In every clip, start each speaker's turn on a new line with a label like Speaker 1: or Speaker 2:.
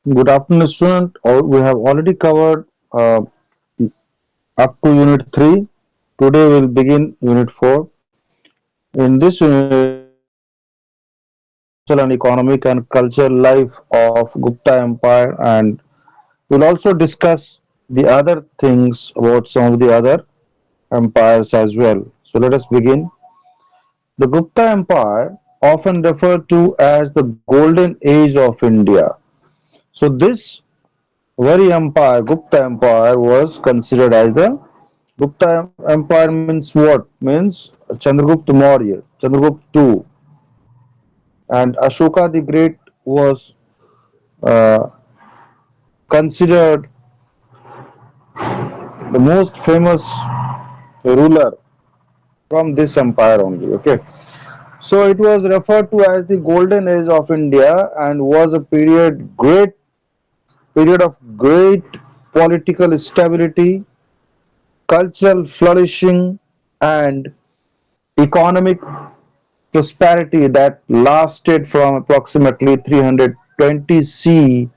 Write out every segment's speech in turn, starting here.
Speaker 1: Good afternoon, student. We have already covered up to Unit 3. Today we'll begin Unit 4. In this unit, we'll discuss social and economic and cultural life of Gupta Empire, and we'll also discuss the other things about some of the other empires as well. So let us begin. The Gupta Empire, often referred to as the Golden Age of India. So this very empire, Gupta Empire, was considered as the Gupta Empire means what? Means Chandragupta Maurya, Chandragupta II, and Ashoka the Great was uh, considered the most famous ruler from this empire only. Okay, so it was referred to as the Golden Age of India and was a period of great political stability, cultural flourishing, and economic prosperity that lasted from approximately 320 CE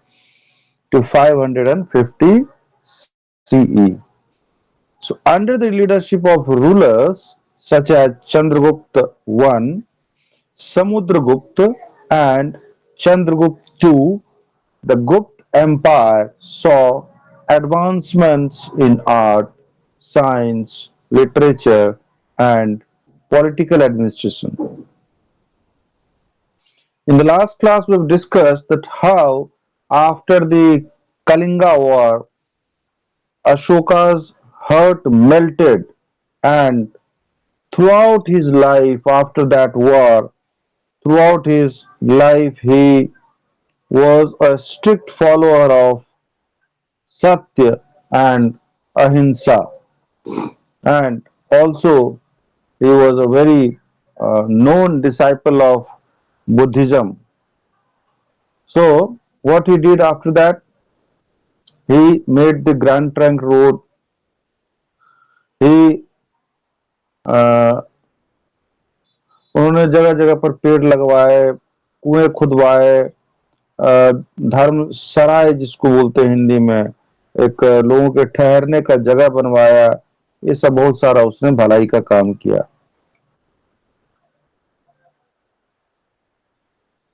Speaker 1: to 550 CE. So, under the leadership of rulers such as Chandragupta I, Samudragupta, and Chandragupta II, the Gupta Empire saw advancements in art, science, literature, and political administration. In the last class, we've discussed that how, after the Kalinga War, Ashoka's heart melted, and throughout his life, after that war, throughout his life, he was a strict follower of Satya and Ahimsa, and also he was a very known disciple of Buddhism. So, what he did after that, he made the Grand Trunk Road. He उन्होंने जगह जगह पर पेड़ लगवाए, कुएं खुदवाए, धर्म सराय जिसको बोलते हैं हिंदी में, एक लोगों के ठहरने का जगह बनवाया. ये सब बहुत सारा उसने भलाई का काम किया.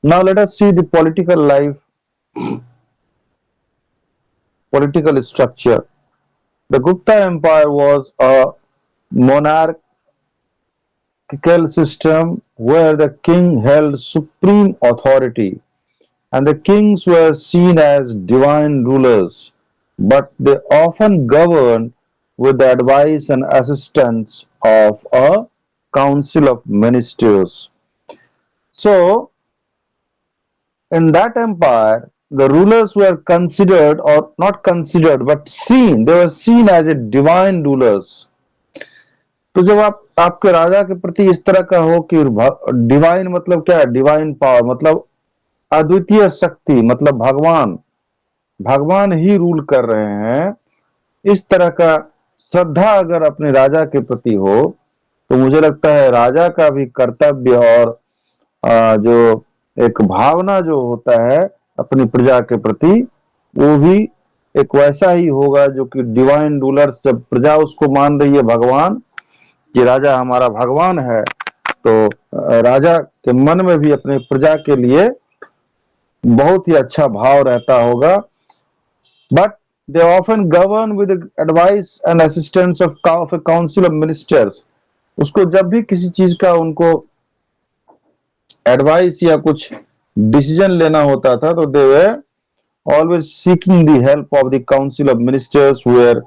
Speaker 1: Now let us see the political life, political structure. The Gupta Empire was a monarchical system where the king held supreme authority, and the kings were seen as divine rulers, but they often governed with the advice and assistance of a council of ministers. So, in that empire, the rulers were considered, or not considered, but seen, they were seen as a divine rulers. तो जब आप आपके राजा के प्रति इस तरह का हो कि डिवाइन मतलब क्या है? डिवाइन पावर मतलब अद्वितीय शक्ति, मतलब भगवान, भगवान ही रूल कर रहे हैं, इस तरह का श्रद्धा अगर अपने राजा के प्रति हो, तो मुझे लगता है राजा का भी कर्तव्य और जो एक भावना जो होता है अपनी प्रजा के प्रति, वो भी एक वैसा ही होगा जो कि डिवाइन रूलर्स, जब प्रजा उसको मान रही है भगवान, कि राजा हमारा भगवान है, तो राजा के मन में भी अपने प्रजा के लिए बहुत ही अच्छा भाव रहता होगा. But they often govern with the advice and assistance of a council of ministers. उसको जब भी किसी चीज का उनको एडवाइस या कुछ डिसीजन लेना होता था, तो they were always seeking the help of the council of ministers who were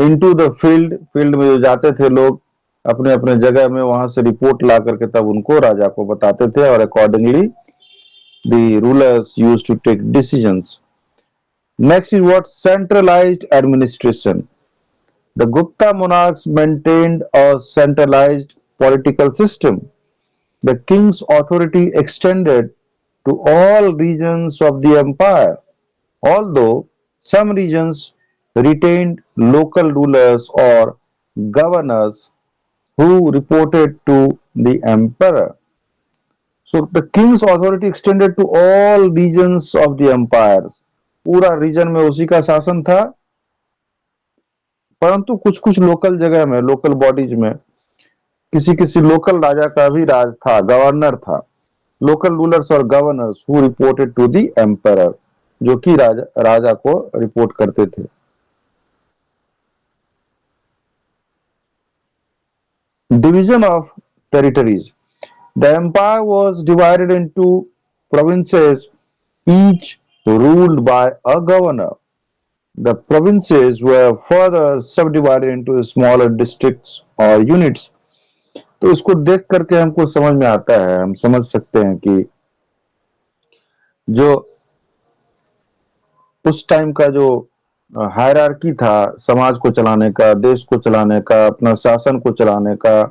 Speaker 1: into the field. Field में जो जाते थे लोग अपने अपने जगह में, वहां से रिपोर्ट ला करके तब उनको राजा को बताते थे, और accordingly the rulers used to take decisions. Next is what? Centralized administration. The Gupta monarchs maintained a centralized political system. The king's authority extended to all regions of the empire, although some regions retained local rulers or governors who reported to the emperor. So the king's authority extended to all regions of the empire. पूरा reason में उसी का शासन था। परंतु कुछ कुछ local जगह में, लोकल बॉडीज में किसी किसी लोकल राजा का भी राज था, गवर्नर था। लोकल रूलर्स और governors who reported to the emperor, जो कि राजा को रिपोर्ट करते थे। Division of territories. The empire was divided into provinces, each ruled by a governor. The provinces were further subdivided into smaller districts or units. तो इसको देख करके हमको समझ में आता है, हम समझ सकते हैं कि जो उस टाइम का जो हायरार्की था, समाज को चलाने का, देश को चलाने का, अपना शासन को चलाने का,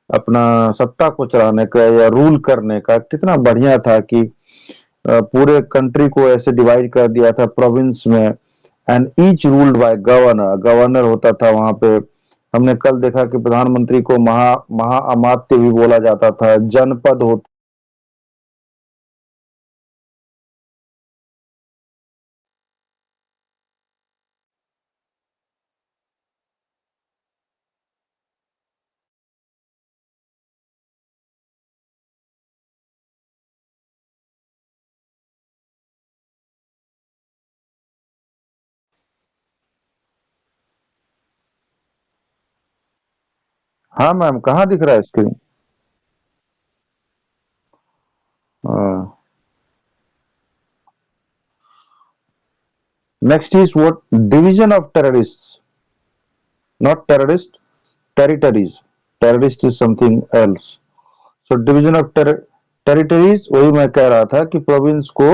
Speaker 1: अपना सत्ता को चलाने का या रूल करने का, कितना बढ़िया था कि पूरे कंट्री को ऐसे डिवाइड कर दिया था प्रोविंस में। And each ruled by governor, governor होता था वहां पे। हमने कल देखा कि प्रधानमंत्री को महाअमात्य भी बोला जाता था, जनपद होता। हाँ मैम, कहाँ दिख रहा है screen? Next is what? Division of terrorist, not terrorist, territories. Terrorist is something else. So division of territories, वही मैं कह रहा था कि प्रोविंस को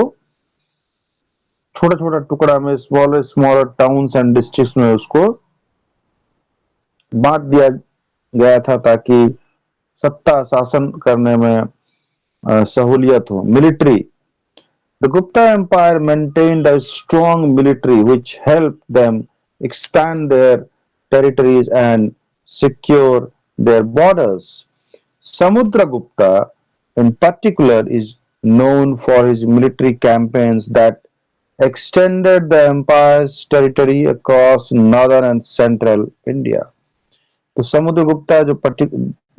Speaker 1: छोटा छोटा टुकड़ा में, smaller smaller towns and districts में उसको बांट दिया गया था, ताकि सत्ता शासन करने में सहूलियत हो। Military, the Gupta empire maintained a strong military which helped them expand their territories and secure their borders. Samudragupta in particular is known for his military campaigns that extended the empire's territory across northern and central India. तो समुद्रगुप्ता जो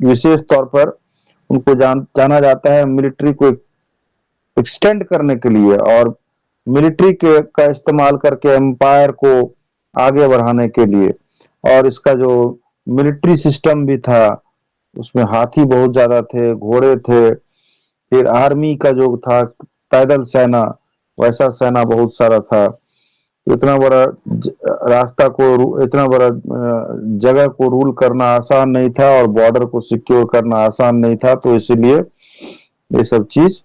Speaker 1: विशेष तौर पर उनको जाना जाता है military को extend करने के लिए, और मिलिट्री के का इस्तेमाल करके एम्पायर को आगे बढ़ाने के लिए। और इसका जो मिलिट्री सिस्टम भी था, उसमें हाथी बहुत ज्यादा थे, घोड़े थे, फिर आर्मी का जो था पैदल सेना, वैसा सेना बहुत सारा था। इतना बड़ा रास्ता को, इतना बड़ा जगह को रूल करना आसान नहीं था, और बॉर्डर को सिक्योर करना आसान नहीं था, तो इसीलिए ये सब चीज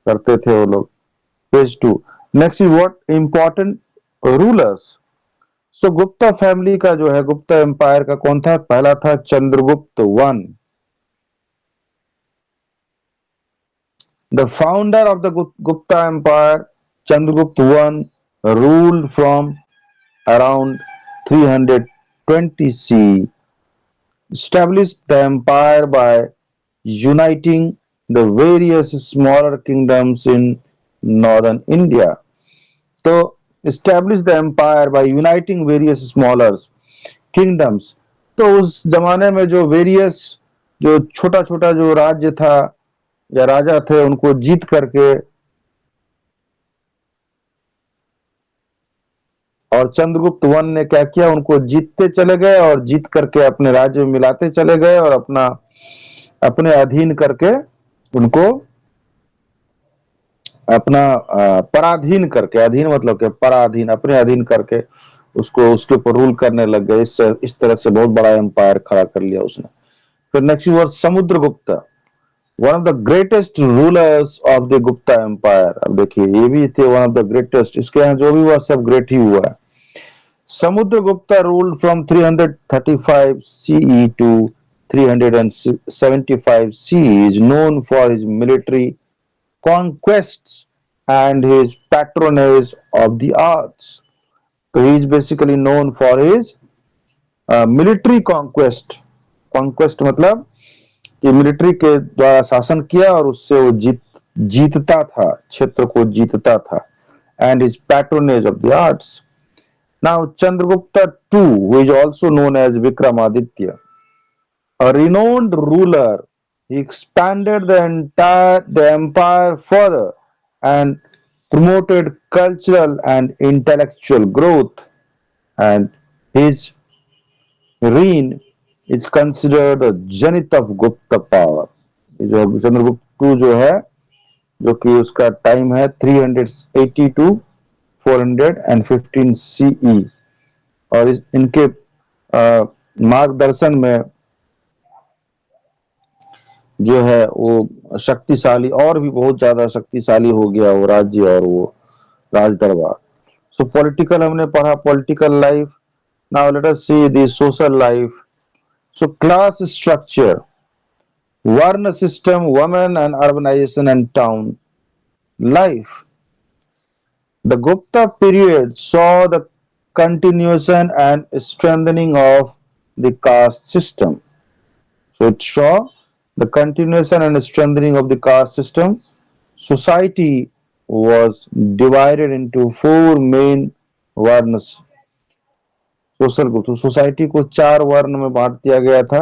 Speaker 1: करते थे वो लोग। Page 2। Next is what? Important rulers. So Gupta family का जो है, गुप्ता एम्पायर का कौन था? पहला था Chandragupta one, the founder of the Gupta empire. Chandragupta one ruled from around 320 CE, established the empire by uniting the various smaller kingdoms in northern India. तो establish the empire by uniting various smaller kingdoms। तो उस जमाने में जो various, जो छोटा छोटा जो राज्य था या राजा थे, उनको जीत करके, और चंद्रगुप्त वन ने क्या किया, उनको जीतते चले गए और जीत करके अपने राज्य में मिलाते चले गए, और अपना अपने अधीन करके उनको, अपना पराधीन करके, अधीन मतलब के पराधीन, अपने अधीन करके उसको उसके ऊपर रूल करने लग गए। इस तरह से बहुत बड़ा एम्पायर खड़ा कर लिया उसने। फिर next word Samudragupta, one of the greatest rulers of the Gupta empire. अब देखिए, ये भी थे वन ऑफ द ग्रेटेस्ट, इसके यहाँ जो भी हुआ सब ग्रेट ही हुआ है। Samudragupta ruled from 335 CE to 375 CE, is known for his military conquests and his patronage of the arts. So he is basically known for his military conquest. Conquest मतलब कि मिलिट्री के द्वारा शासन किया और उससे वो जीतता था, क्षेत्र को जीतता था। and his patronage of the arts. Now, Chandragupta II, who is also known as Vikramaditya, a renowned ruler, he expanded the empire further and promoted cultural and intellectual growth. And his reign is considered the zenith of Gupta power. जो Chandragupta to जो है, जो कि उसका time है 380 to 415 CE, और इनके मार्गदर्शन में जो है वो शक्तिशाली, और भी बहुत ज्यादा शक्तिशाली हो गया वो राज्य और वो राज दरबार. सो पॉलिटिकल हमने पढ़ा, political life. Now let us see the social life. So class structure, वर्ण system, women and urbanization and town life. The Gupta period saw the continuation and strengthening of the caste system. So it saw the continuation and strengthening of the caste system. Society was divided into four main varnas. Social group, तो society को चार वर्ण में बांट दिया गया था.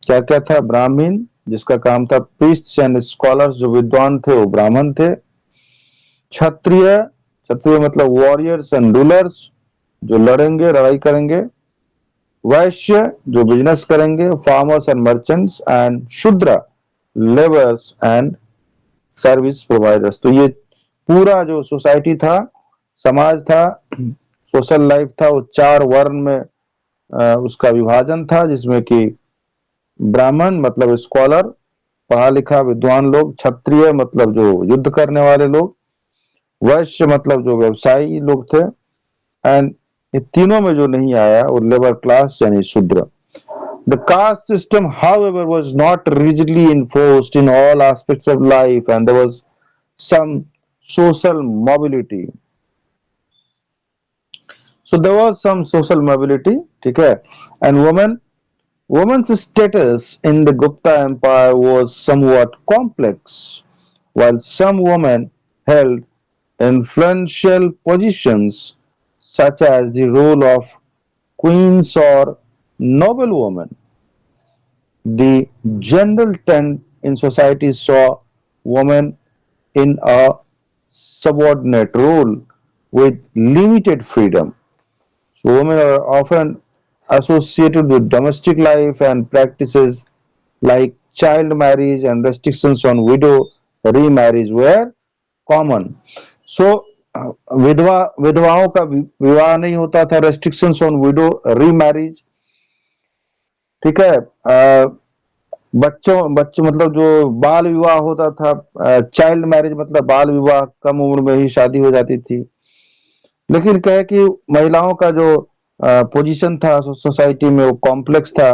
Speaker 1: क्या क्या था? ब्राह्मण, जिसका काम था प्रीस्ट्स एंड स्कॉलर्स, जो विद्वान थे वो ब्राह्मण थे. क्षत्रिय, क्षत्रिय मतलब वॉरियर्स एंड रूलर्स, जो लड़ेंगे, लड़ाई करेंगे. वैश्य, जो बिजनेस करेंगे, फार्मर्स एंड मर्चेंट्स. एंड शूद्र, लेबर्स एंड सर्विस प्रोवाइडर्स. तो ये पूरा जो सोसाइटी था, समाज था, सोशल लाइफ था, वो चार वर्ण में उसका विभाजन था, जिसमें कि ब्राह्मण मतलब स्कॉलर, पढ़ा लिखा विद्वान लोग. क्षत्रिय मतलब जो युद्ध करने वाले लोग. वैश्य मतलब जो व्यवसायी लोग थे. एंड ये तीनों में जो नहीं आया वो लेबर क्लास यानी शूद्र. The caste system, however, was not rigidly enforced in all aspects of life, and there was some social mobility. So there was some social mobility, ठीक है. And women's status in the Gupta Empire was somewhat complex. While some women held influential positions, such as the role of queens or noblewomen, the general trend in society saw women in a subordinate role with limited freedom. So women are often associated with domestic life, and practices like child marriage and restrictions on widow remarriage were common. So विधवाओं का विवाह नहीं होता था. Restrictions on window remarriage, ठीक है. बच्चों मतलब जो बाल विवाह होता था, चाइल्ड मैरिज मतलब बाल विवाह, कम उम्र में ही शादी हो जाती थी. लेकिन कहे कि महिलाओं का जो पोजीशन था सोसाइटी में वो कॉम्प्लेक्स था.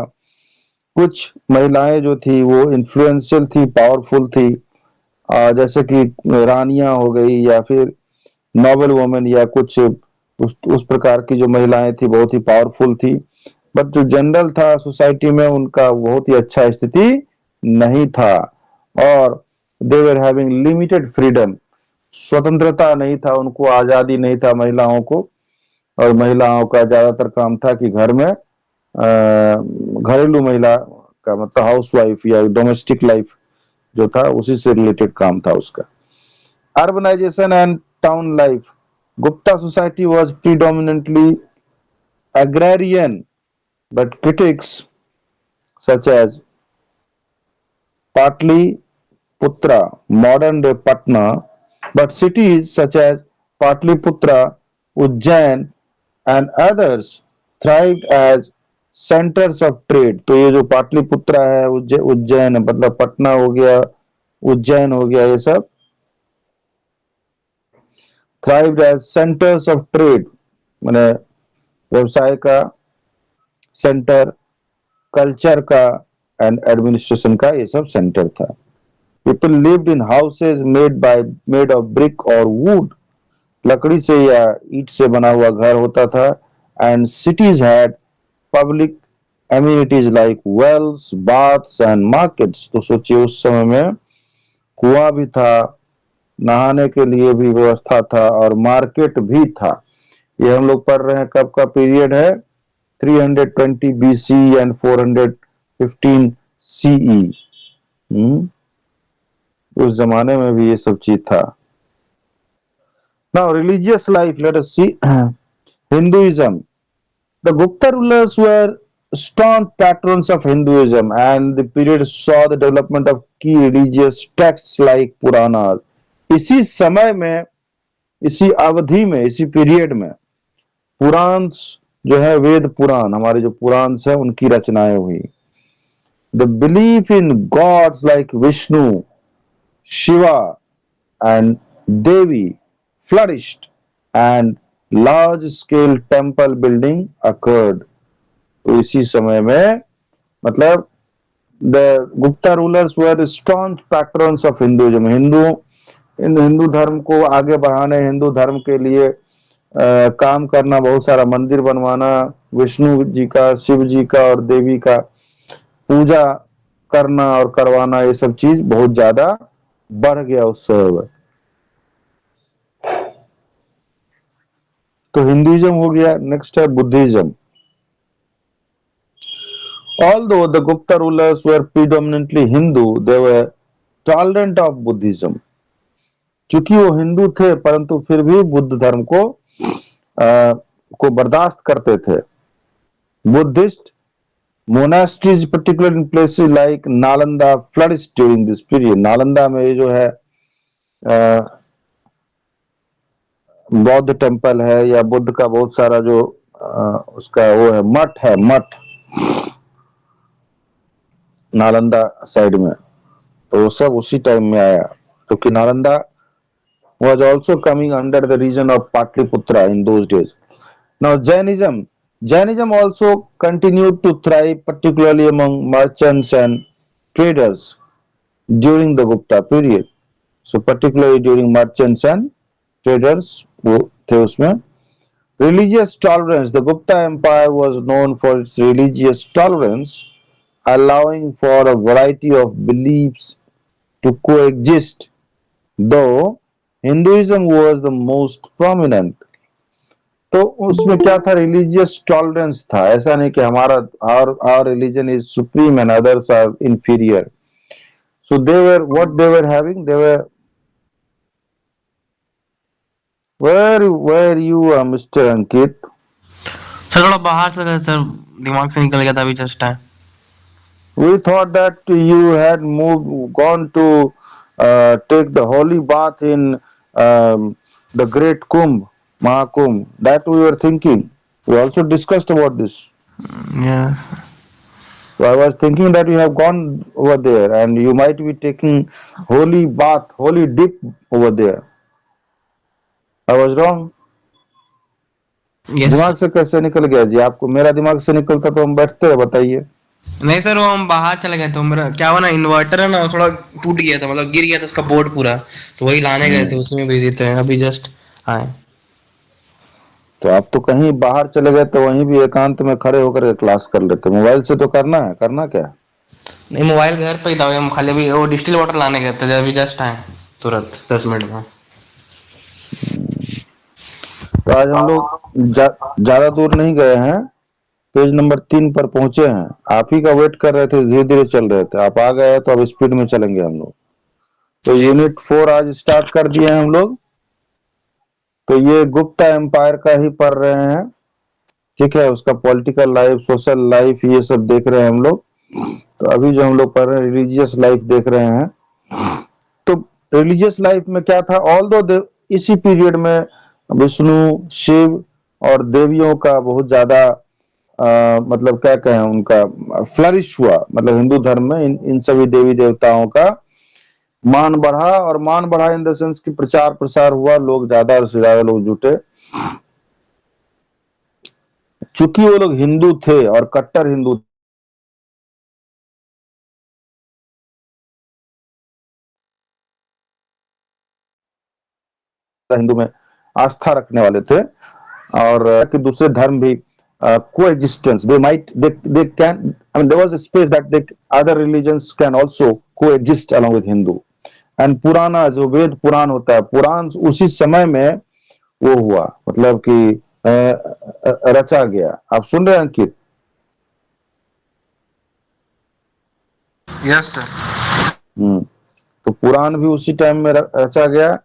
Speaker 1: कुछ महिलाएं जो थी वो इन्फ्लुएंशियल थी, पावरफुल थी, जैसे कि रानियां हो गई, या फिर नोबल वुमेन, या कुछ उस प्रकार की जो महिलाएं थी बहुत ही पावरफुल थी. बट जो जनरल था सोसाइटी में, उनका बहुत ही अच्छा स्थिति नहीं था, और दे वर हैविंग लिमिटेड फ्रीडम. स्वतंत्रता नहीं था उनको, आजादी नहीं था महिलाओं को. और महिलाओं का ज्यादातर काम था कि घर में घरेलू महिला का मतलब हाउस वाइफ या डोमेस्टिक लाइफ जो था उसी से रिलेटेड काम था उसका. Urbanisation and town life. Gupta society was predominantly agrarian, but critics such as Patliputra, modern day Patna, but cities such as Patliputra, Ujjain, and others thrived as centers of trade. तो ये जो पाटलिपुत्रा है, उज्जैन है, मतलब पटना हो गया, उज्जैन हो गया, ये सब thrived as centers of trade, मैंने व्यवसाय का सेंटर, कल्चर का एंड एडमिनिस्ट्रेशन का, ये सब सेंटर था. People lived in houses made of brick और वुड, लकड़ी से या ईंट से बना हुआ घर होता था. And cities had public amenities like wells, baths and markets. तो सोचिए उस समय में कुआं भी था, नहाने के लिए भी व्यवस्था था और मार्केट भी था। ये हम लोग पढ़ रहे हैं, कब का पीरियड है, 320 BC एंड 415 CE। उस जमाने में भी ये सब चीज था। Now religious life, let us see. Hinduism. The Gupta rulers were strong patrons of Hinduism, and the period saw the development of key religious texts like Puranas. इसी समय में, इसी अवधि में, इसी पीरियड में पुराण जो है, वेद पुराण, हमारे जो पुराण है उनकी रचनाएं हुई। The belief in gods like Vishnu, Shiva and Devi flourished, and large scale temple building occurred. तो इसी समय में, मतलब the Gupta rulers were strong patrons of Hinduism. Hindu धर्म को आगे बढ़ाने, हिंदू धर्म के लिए काम करना, बहुत सारा मंदिर बनवाना, विष्णु जी का, शिव जी का और देवी का पूजा करना और करवाना, ये सब चीज बहुत ज्यादा बढ़ गया उस समय। तो हिंदुइज्म हो गया। नेक्स्ट है Buddhism. Although the Gupta rulers were predominantly Hindu, they were tolerant of Buddhism. चूंकि वो हिंदू थे, परंतु फिर भी बुद्ध धर्म को बर्दाश्त करते थे। Buddhist monasteries, particularly in places like Nalanda, flourished during this period. Nalanda में ये जो है बौद्ध टेम्पल है, या बुद्ध का बहुत सारा जो उसका वो है, मठ है, मठ नालंदा साइड में, तो वो सब उसी टाइम में आया, क्योंकि Nalanda was also coming under the region of Patliputra in those days. Now Jainism also continued to thrive, particularly among merchants and traders during the Gupta period. So particularly during merchants and traders वो थे उसमें। Religious tolerance. The Gupta Empire was known for its religious tolerance, allowing for a variety of beliefs to coexist, though Hinduism was the most prominent. तो उसमें क्या था, religious tolerance था। ऐसा नहीं कि हमारा our religion is supreme and others are inferior. So they were, what they were having, they were, where you Mr. Ankit?
Speaker 2: Sir थोड़ा बाहर चला गया सर, दिमाग से निकल गया था अभी just time.
Speaker 1: We thought that you had gone to take the holy bath in the great Kumbh, Mahakumbh. That we were thinking. We also discussed about this.
Speaker 2: Yeah.
Speaker 1: So I was thinking that you have gone over there and you might be taking holy bath, holy dip over there. I was wrong.
Speaker 2: Yes
Speaker 1: दिमाग से कैसे निकल गया जी आपको? मेरा दिमाग से निकलता तो हम बैठते हैं, बताइए।
Speaker 2: नहीं सर, वो हम बाहर चले गए थे, मेरा क्या हुआ ना, इन्वर्टर है ना थोड़ा टूट गया था, मतलब गिर गया था उसका बोर्ड पूरा, तो वही लाने गए थे, उसी में बिजी थे, अभी जस्ट आए।
Speaker 1: तो आप तो कहीं बाहर चले गए, तो वहीं भी एकांत में खड़े होकर क्लास कर लेते। मोबाइल से तो करना है, करना क्या?
Speaker 2: नहीं, मोबाइल घर पे ही था, हम खाली अभी वो डिस्टिल वाटर लाने गए थे, अभी जस्ट आए तुरंत 10 मिनट में।
Speaker 1: तो आज हम लोग ज्यादा दूर नहीं गए हैं, पेज नंबर 3 पर पहुंचे हैं। आप ही का वेट कर रहे थे, धीरे धीरे चल रहे थे, आप आ गए तो अब स्पीड में चलेंगे हम लोग। तो यूनिट 4 आज स्टार्ट कर दिए हैं हम लोग। तो ये गुप्ता एम्पायर का ही पढ़ रहे हैं, ठीक है। उसका पॉलिटिकल लाइफ, सोशल लाइफ, ये सब देख रहे हैं हम लोग। तो अभी जो हम लोग पढ़ रहे हैं, रिलीजियस लाइफ देख रहे हैं। तो रिलीजियस लाइफ में क्या था, ऑल्दो इसी पीरियड में विष्णु, शिव और देवियों का बहुत ज्यादा मतलब क्या कहें, उनका फ्लरिश हुआ, मतलब हिंदू धर्म में इन सभी देवी देवताओं का मान बढ़ा, और मान बढ़ा इन द सेंस की प्रचार प्रसार हुआ, लोग ज्यादा से ज्यादा लोग जुटे। चूंकि वो लोग हिंदू थे और कट्टर हिंदू, हिंदू में आस्था रखने वाले थे, और कि दूसरे धर्म भी coexistence, they can, I mean there was a space that other religions can also coexist along with Hindu. And पुराना जो वेद पुराण होता है, पुराण उसी समय में वो हुआ, मतलब कि रचा गया। आप सुन रहे हैं अंकित?
Speaker 2: Yes sir.
Speaker 1: हम्म। तो पुराण भी उसी टाइम में रचा गया।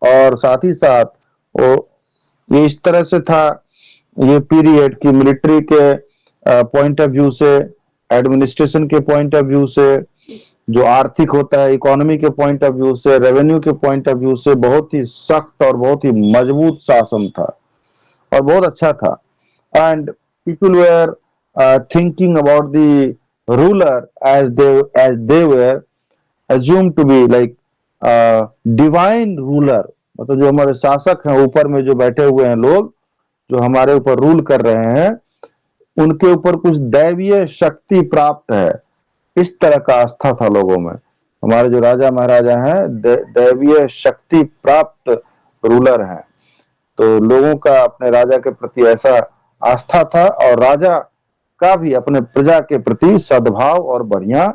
Speaker 1: और साथ ही साथ वो ये इस तरह से था, ये पीरियड की मिलिट्री के पॉइंट ऑफ व्यू से, एडमिनिस्ट्रेशन के पॉइंट ऑफ व्यू से, जो आर्थिक होता है इकोनॉमी के पॉइंट ऑफ व्यू से, रेवेन्यू के पॉइंट ऑफ व्यू से बहुत ही सख्त और बहुत ही मजबूत शासन था और बहुत अच्छा था। And people were thinking about the ruler as they were assumed to be like divine ruler, मतलब जो हमारे शासक हैं ऊपर में जो बैठे हुए हैं लोग, जो हमारे ऊपर रूल कर रहे हैं, उनके ऊपर कुछ दैवीय शक्ति प्राप्त है, इस तरह का आस्था था लोगों में। हमारे जो राजा महाराजा हैं दैवीय शक्ति प्राप्त रूलर हैं। तो लोगों का अपने राजा के प्रति ऐसा आस्था था, और राजा का भी अपने प्रजा के प्रति सद्भाव और बढ़िया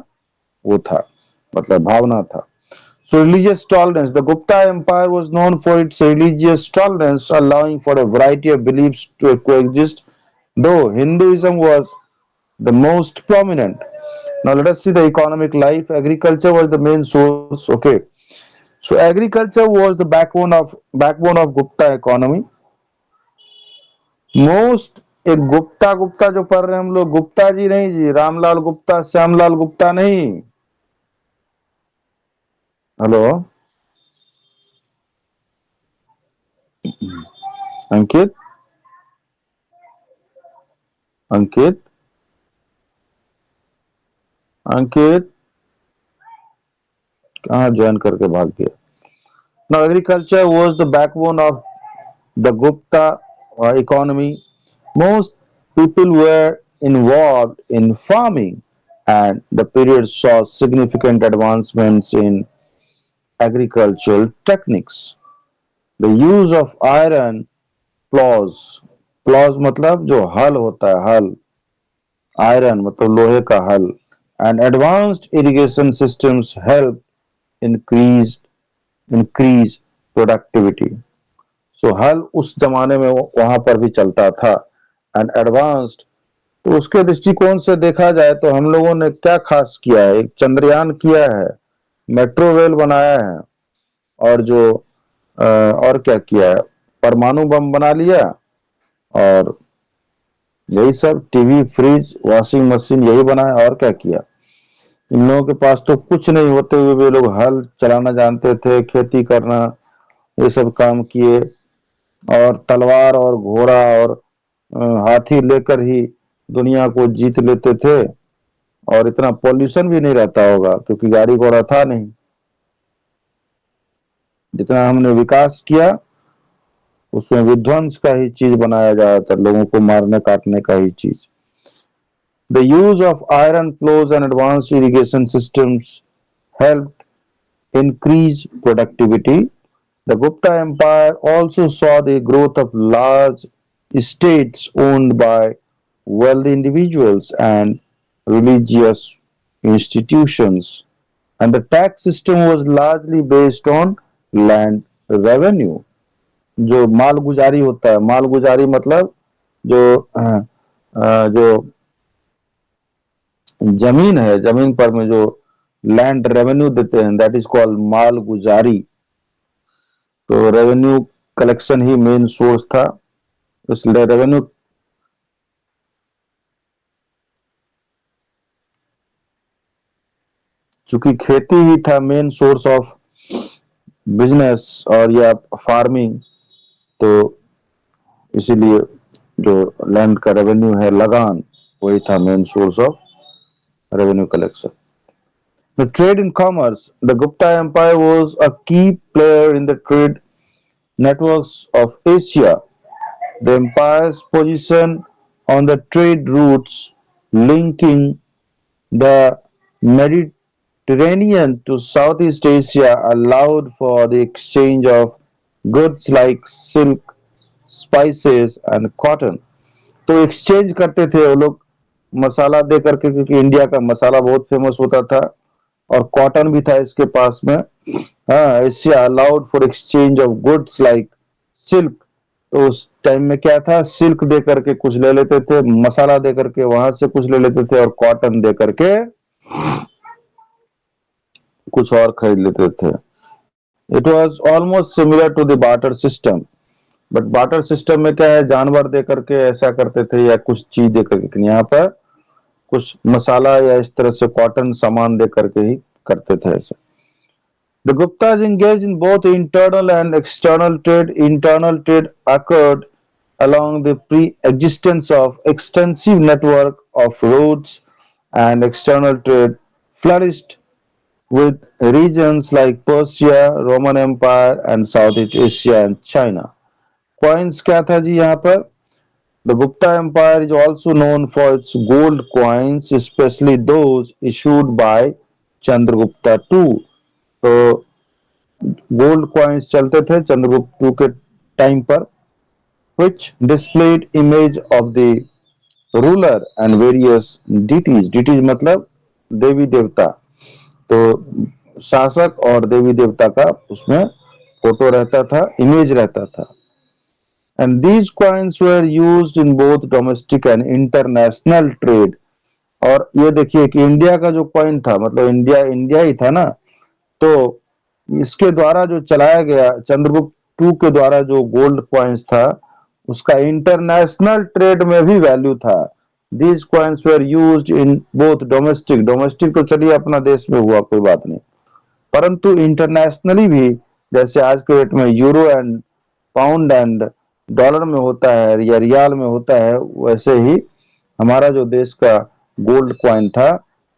Speaker 1: वो था, मतलब भावना था। So religious tolerance. The Gupta Empire was known for its religious tolerance, allowing for a variety of beliefs to coexist, though Hinduism was the most prominent. Now let us see the economic life. Agriculture was the main source. Okay. So agriculture was the backbone of Gupta economy. Most एक गुप्ता गुप्ता जो पढ़ रहे हैं हम लोग, गुप्ता जी नहीं जी, रामलाल गुप्ता, श्यामलाल गुप्ता नहीं। Hello अंकित, अंकित, अंकित कहाँ ज्वाइन करके भाग गया? Now agriculture was the backbone of the Gupta economy. Most people were involved in farming, and the period saw significant advancements in agricultural techniques. The use of iron plows, plows मतलब जो हल होता है, हल, iron मतलब लोहे का हल, and advanced irrigation systems help increase increase productivity. सो हल उस जमाने में वहां पर भी चलता था, एंड एडवांस्ड। तो उसके दृष्टिकोण से देखा जाए तो हम लोगों ने क्या खास किया है? एक चंद्रयान किया है, मेट्रो रेल बनाया है, और जो और क्या किया है, परमाणु बम बना लिया, और यही सब, टीवी, फ्रिज, वॉशिंग मशीन यही बनाया, और क्या किया? इन लोगों के पास तो कुछ नहीं होते हुए भी लोग हल चलाना जानते थे, खेती करना, ये सब काम किए, और तलवार और घोड़ा और हाथी लेकर ही दुनिया को जीत लेते थे। और इतना पॉल्यूशन भी नहीं रहता होगा क्योंकि गाड़ी घोड़ा था नहीं। जितना हमने विकास किया उसमें विध्वंस का ही चीज बनाया जाता था, लोगों को मारने काटने का ही चीज। The use of iron plows and advanced irrigation systems helped increase productivity. The Gupta Empire also saw the growth of large estates owned by wealthy individuals and religious institutions, and the tax system was largely based on land revenue. जो मालगुजारी होता है, मालगुजारी मतलब जो जो जमीन है, जमीन पर में जो लैंड रेवेन्यू देते हैं, दैट इज कॉल्ड मालगुजारी। तो रेवेन्यू कलेक्शन ही मेन सोर्स था। उस रेवेन्यू, चूंकि खेती ही था मेन सोर्स ऑफ बिजनेस और या फार्मिंग, तो इसीलिए जो लैंड का रेवेन्यू है, लगान, वही था main source of revenue collection. The trade and commerce. The Gupta Empire was a key player in the trade networks of Asia. The empire's position on the trade routes linking the Mediterranean to Southeast Asia allowed for the exchange of goods like silk, spices and cotton. तो exchange करते थे वो लोग मसाला दे करके, क्योंकि India का मसाला बहुत famous होता था, और कॉटन भी था इसके पास में। हाँ, Asia allowed for exchange of goods like silk. तो उस टाइम में क्या था, सिल्क दे करके कुछ ले लेते थे, मसाला दे करके वहां से कुछ ले लेते थे, और कॉटन दे करके कुछ और खरीद लेते थे। It was almost similar to the barter system. But barter system में क्या है, जानवर दे करके ऐसा करते थे या कुछ चीज दे करके, लेकिन यहाँ पर कुछ मसाला या इस तरह से कॉटन सामान दे करके ही करते थे ऐसा। The Guptas engaged in both internal and external trade. Internal trade occurred along the pre-existence of extensive network of roads, and external trade flourished with regions like Persia, Roman Empire, and Southeast Asia and China. Coins क्या था जी यहाँ पर? The Gupta Empire is also known for its gold coins, especially those issued by Chandragupta II. तो gold coins चलते थे Chandragupta to के time पर, which displayed image of the ruler and various deities. deities मतलब देवी देवता। तो शासक और देवी देवता का उसमें फोटो रहता था, इमेज रहता था। And these coins were used in both domestic and international trade. और ये देखिए कि इंडिया का जो कॉइन था, मतलब इंडिया इंडिया ही था ना, तो इसके द्वारा जो चलाया गया, चंद्रगुप्त टू के द्वारा जो गोल्ड कॉइन्स था, उसका इंटरनेशनल ट्रेड में भी वैल्यू था। These coins where used in both domestic, domestic तो चलिए अपना देश में हुआ कोई बात नहीं, परंतु इंटरनेशनली भी, जैसे आज के डेट में euro and pound and dollar में होता है या रियाल में होता है, वैसे ही हमारा जो देश का गोल्ड कॉइन था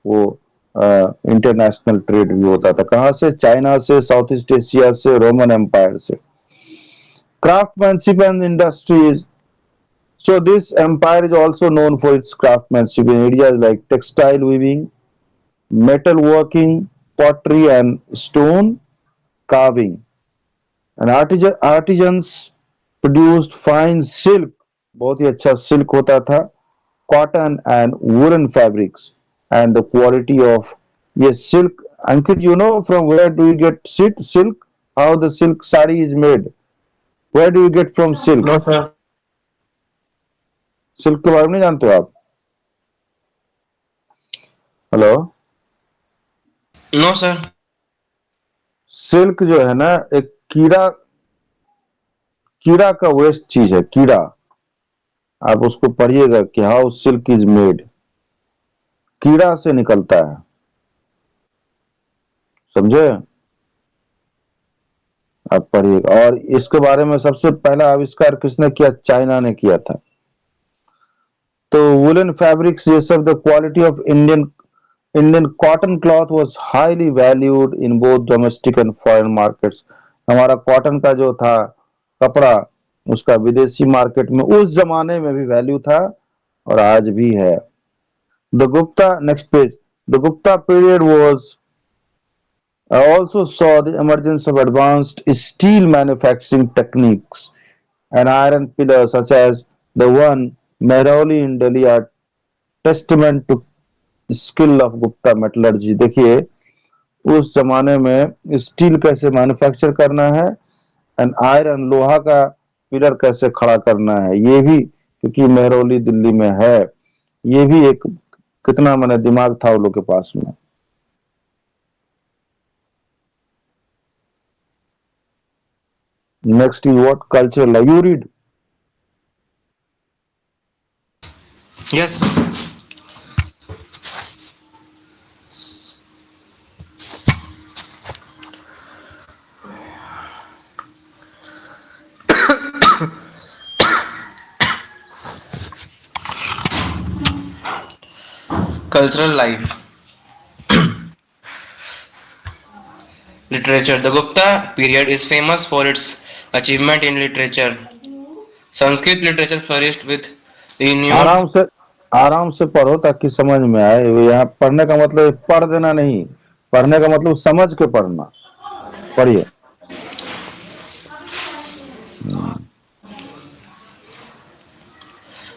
Speaker 1: वो इंटरनेशनल ट्रेड भी होता था। कहाँ से? चाइना से, साउथ ईस्ट एशिया से, रोमन एम्पायर से। Craftsmanship and industries, so this empire is also known for its craftsmanship in areas like textile weaving, metal working, pottery and stone carving. And artisans produced fine silk, बहुत ही अच्छा silk होता था, cotton and woolen fabrics, and the quality of, yes, silk. Ankit, you know from where do you get silk? How the silk sari is made? Where do you get from silk?
Speaker 2: No sir.
Speaker 1: Silk के बारे में नहीं जानते हो आप? Hello.
Speaker 2: No sir.
Speaker 1: Silk जो है ना, एक कीड़ा, कीड़ा का वेस्ट चीज है, कीड़ा। आप उसको पढ़िएगा कि हाउ सिल्क इज मेड, कीड़ा से निकलता है, समझे? आप पढ़िएगा। और इसके बारे में सबसे पहला आविष्कार किसने किया? चाइना ने किया था। तो वुलन फैब्रिक्स, ये सब, the quality of Indian cotton cloth was highly valued in both domestic and foreign markets. हमारा कॉटन का जो था कपड़ा, उसका विदेशी मार्केट में उस जमाने में भी वैल्यू था और आज भी है। The Gupta, next page, the Gupta period was also saw the emergence of advanced steel manufacturing techniques, and iron pillars such as the one Mehrauli in Delhi are testament to skill of Gupta metallurgy. देखिए उस जमाने में steel कैसे manufacture करना है, and iron, लोहा का pillar कैसे खड़ा करना है, ये भी क्योंकि मेहरौली दिल्ली में है, ये भी एक कितना मैंने दिमाग था उन लोग के पास में। Next is what? Cultural. You read.
Speaker 2: Yes. Cultural life, literature. The Gupta period is famous for its achievement in literature. Sanskrit literature flourished with renewed.
Speaker 1: आराम से, आराम से पढ़ो ताकि समझ में आए। यहाँ पढ़ने का मतलब पढ़ देना नहीं, पढ़ने का मतलब समझ के पढ़ना। पढ़िए।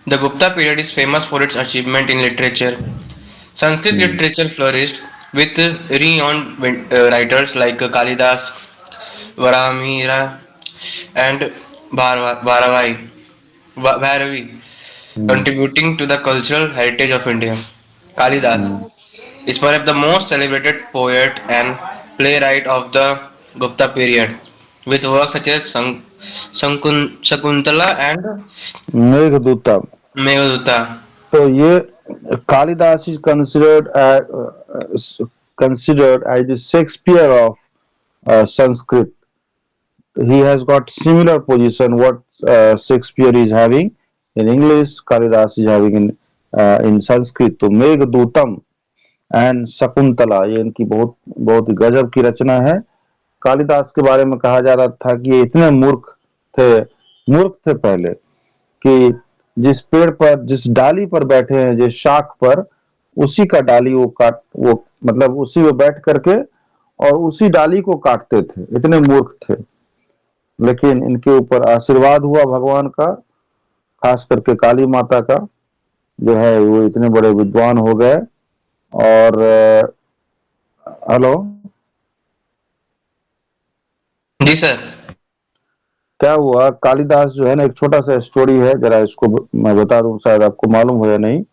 Speaker 2: The Gupta period is famous for its achievement in literature. Sanskrit
Speaker 1: hmm,
Speaker 2: literature flourished with renowned writers like Kalidas, Varamira, and Bhairavi,
Speaker 1: hmm,
Speaker 2: contributing to the cultural heritage of India. Kalidas
Speaker 1: hmm,
Speaker 2: is perhaps the most celebrated poet and playwright of the Gupta period, with works such as Shakuntala and
Speaker 1: Meghadutam.
Speaker 2: Meghaduta.
Speaker 1: तो ये Kalidas is considered as the Shakespeare of Sanskrit. He has got similar position what Shakespeare is having in English, Kalidas is having in Sanskrit. तो Meghadutam and Shakuntala ये इनकी बहुत बहुत ही गजब की रचना है. कालिदास के बारे में कहा जा रहा था कि ये इतने थे मूर्ख थे पहले, कि जिस पेड़ पर जिस डाली पर बैठे हैं जिस शाख पर, उसी का डाली वो मतलब उसी में बैठ करके और उसी डाली को काटते थे, इतने मूर्ख थे. लेकिन इनके ऊपर आशीर्वाद हुआ भगवान का, खास करके काली माता का, जो है वो इतने बड़े विद्वान हो गए. और हेलो,
Speaker 2: जी सर.
Speaker 1: क्या हुआ, कालिदास जो है ना, एक छोटा सा स्टोरी है, जरा इसको मैं बता दूं, शायद आपको मालूम हो या नहीं.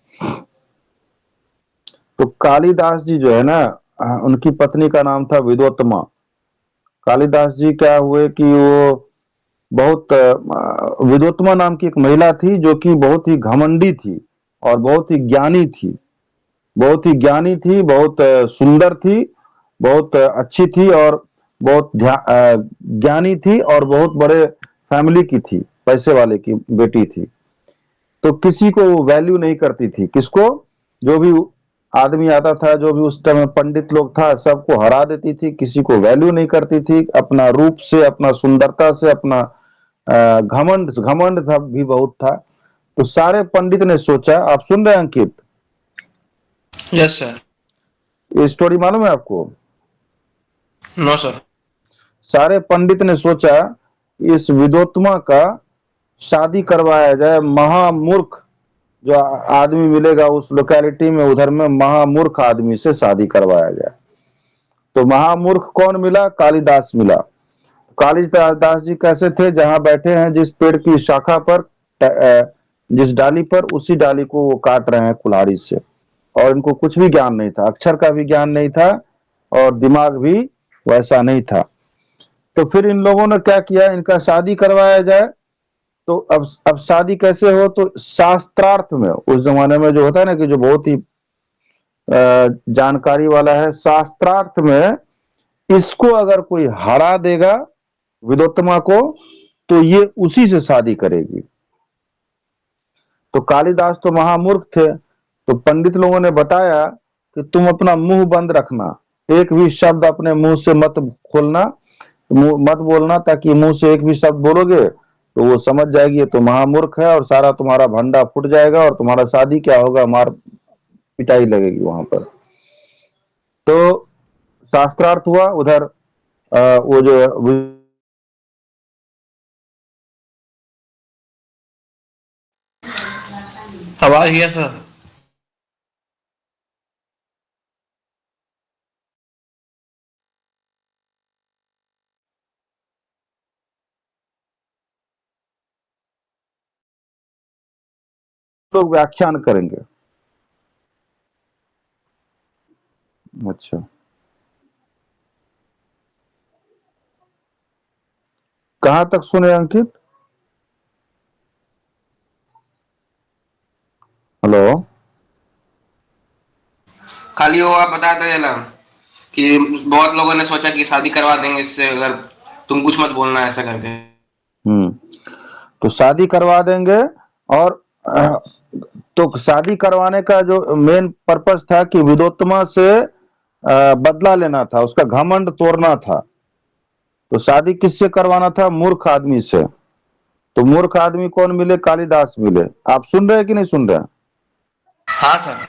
Speaker 1: तो कालिदास जी जो है ना, उनकी पत्नी का नाम था विदोत्तमा. कालिदास जी क्या हुए कि वो बहुत विदोत्तमा नाम की एक महिला थी जो कि बहुत ही घमंडी थी और बहुत ही ज्ञानी थी. बहुत ही ज्ञानी थी, बहुत सुंदर थी, बहुत अच्छी थी, और बहुत ज्ञानी थी, और बहुत बड़े फैमिली की थी, पैसे वाले की बेटी थी. तो किसी को वो वैल्यू नहीं करती थी. किसको? जो भी आदमी आता था, जो भी उस टाइम में पंडित लोग था, सबको हरा देती थी. किसी को वैल्यू नहीं करती थी, अपना रूप से, अपना सुंदरता से, अपना घमंड घमंड था भी बहुत था. तो सारे पंडित ने सोचा, आप सुन रहे हैं अंकित?
Speaker 2: Yes sir.
Speaker 1: ये स्टोरी मालूम है आपको?
Speaker 2: No sir.
Speaker 1: सारे पंडित ने सोचा इस विदोत्तमा का शादी करवाया जाए. महामूर्ख जो आदमी मिलेगा उस लोकेलिटी में, उधर में महामूर्ख आदमी से शादी करवाया जाए. तो महामूर्ख कौन मिला? कालिदास मिला. कालिदास जी कैसे थे? जहां बैठे हैं जिस पेड़ की शाखा पर, जिस डाली पर, उसी डाली को वो काट रहे हैं कुल्हाड़ी से. और इनको कुछ भी ज्ञान नहीं था, अक्षर का भी ज्ञान नहीं था, और दिमाग भी वैसा नहीं था. तो फिर इन लोगों ने क्या किया, इनका शादी करवाया जाए. तो अब शादी कैसे हो? तो शास्त्रार्थ में, उस जमाने में जो होता है ना, कि जो बहुत ही जानकारी वाला है, शास्त्रार्थ में इसको अगर कोई हरा देगा, विदोत्तमा को, तो ये उसी से शादी करेगी. तो कालिदास तो महामूर्ख थे. तो पंडित लोगों ने बताया कि तुम अपना मुंह बंद रखना, एक भी शब्द अपने मुंह से मत खोलना, मत बोलना, ताकि मुंह से एक भी शब्द बोलोगे तो वो समझ जाएगी ये तो महामूर्ख है, और सारा तुम्हारा भंडा फूट जाएगा, और तुम्हारा शादी क्या होगा, मार पिटाई लगेगी वहां पर. तो शास्त्रार्थ हुआ उधर. वो जो
Speaker 2: आवाज गया सर.
Speaker 1: लोग व्याख्यान करेंगे. अच्छा, कहां तक सुने अंकित? हेलो.
Speaker 2: खाली वो आप बताते थे ना कि बहुत लोगों ने सोचा कि शादी करवा देंगे इससे, अगर तुम कुछ मत बोलना ऐसा करके.
Speaker 1: हम्म. तो शादी करवा देंगे. और तो शादी करवाने का जो मेन पर्पस था कि विदोत्तमा से बदला लेना था, उसका घमंड तोड़ना था. तो शादी किससे करवाना था? मूर्ख आदमी से. तो मूर्ख आदमी कौन मिले? कालिदास मिले. आप सुन रहे हैं कि नहीं सुन रहे हैं?
Speaker 2: हाँ सर.